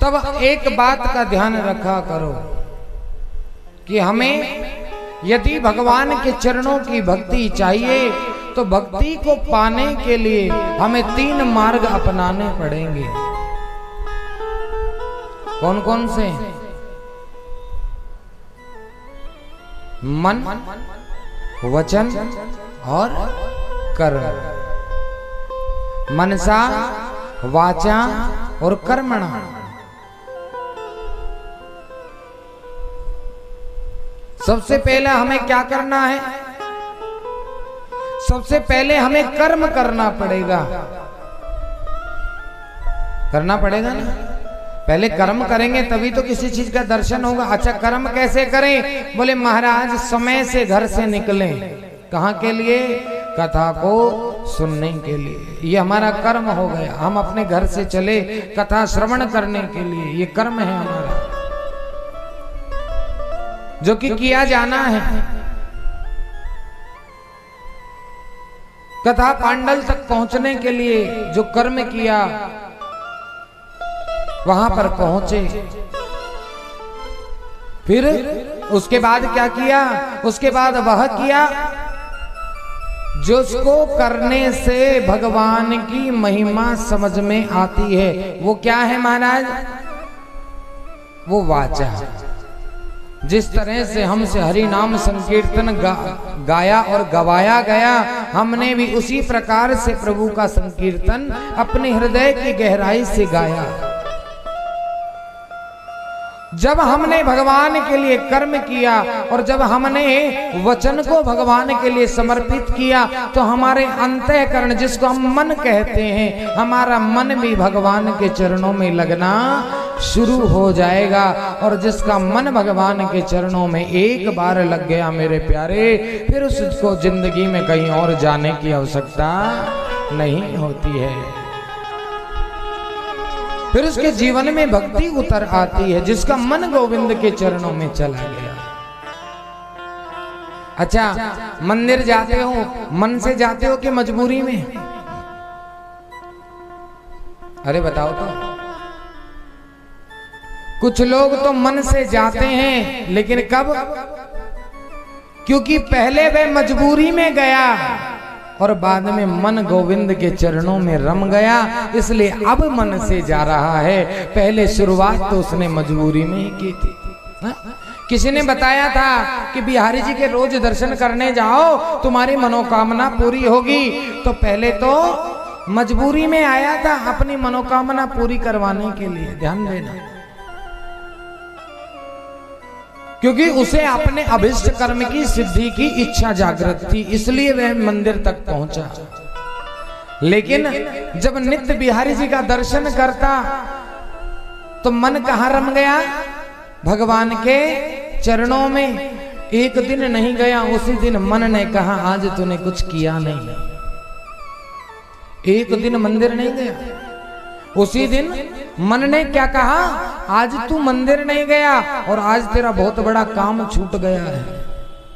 तब एक बात का ध्यान रखा करो कि हमें यदि भगवान के चरणों की भक्ति चाहिए तो भक्ति को पाने के लिए हमें 3 मार्ग अपनाने पड़ेंगे। कौन कौन से? मन, वचन और कर्म। मनसा, वाचा और कर्मणा। सबसे पहले हमें क्या करना है? सबसे पहले हमें कर्म करना पड़ेगा। करना पड़ेगा ना? पहले कर्म करेंगे तभी तो किसी चीज का दर्शन होगा। अच्छा, कर्म कैसे करें? बोले महाराज समय से घर से निकलें। कहाँ के लिए? कथा को सुनने के लिए। ये हमारा कर्म हो गया। हम अपने घर से चले कथा श्रवण करने के लिए, ये कर्म है हमारा जो कि किया जाना है। कथा पांडल तक पहुंचने के लिए जो कर्म किया, वहां पर पहुंचे। फिर उसके बाद क्या किया? उसके बाद वह किया जिसको करने से भगवान की महिमा समझ में आती है। वो क्या है महाराज? वो वाचा। जिस तरह से हमसे हरि नाम संकीर्तन गाया और गवाया गया, हमने भी उसी प्रकार से प्रभु का संकीर्तन अपने हृदय की गहराई से गाया। जब हमने भगवान के लिए कर्म किया और जब हमने वचन को भगवान के लिए समर्पित किया तो हमारे अंतःकरण, जिसको हम मन कहते हैं, हमारा मन भी भगवान के चरणों में लगना शुरू हो जाएगा। और जिसका मन भगवान के चरणों में एक बार लग गया मेरे प्यारे, फिर उसको जिंदगी में कहीं और जाने की आवश्यकता नहीं होती है। फिर उसके जीवन में भक्ति उतर आती है, जिसका मन गोविंद के चरणों में चला गया। अच्छा, मंदिर जाते हो मन से जाते हो कि मजबूरी में? अरे बताओ तो। कुछ लोग तो मन से जाते हैं, लेकिन कब? क्योंकि पहले वह मजबूरी में गया और बाद में मन गोविंद के चरणों में रम गया, इसलिए अब मन से जा रहा है। पहले शुरुआत तो उसने मजबूरी में ही की थी। हा? किसी ने बताया था कि बिहारी जी के रोज दर्शन करने जाओ, तुम्हारी मनोकामना पूरी होगी। तो पहले तो मजबूरी में आया था अपनी मनोकामना पूरी करवाने के लिए। ध्यान देना, क्योंकि उसे अपने अभिष्ट कर्म की सिद्धि की इच्छा जागृत थी, इसलिए वह मंदिर तक पहुंचा। लेकिन जब नित्य बिहारी जी का दर्शन करता तो मन कहाँ रम गया? भगवान के चरणों में। एक दिन नहीं गया, उसी दिन मन ने कहा आज तूने कुछ किया नहीं। एक दिन मंदिर नहीं गया, उसी दिन मन ने क्या कहा? आज तू मंदिर नहीं गया और आज तेरा बहुत बड़ा काम छूट गया है।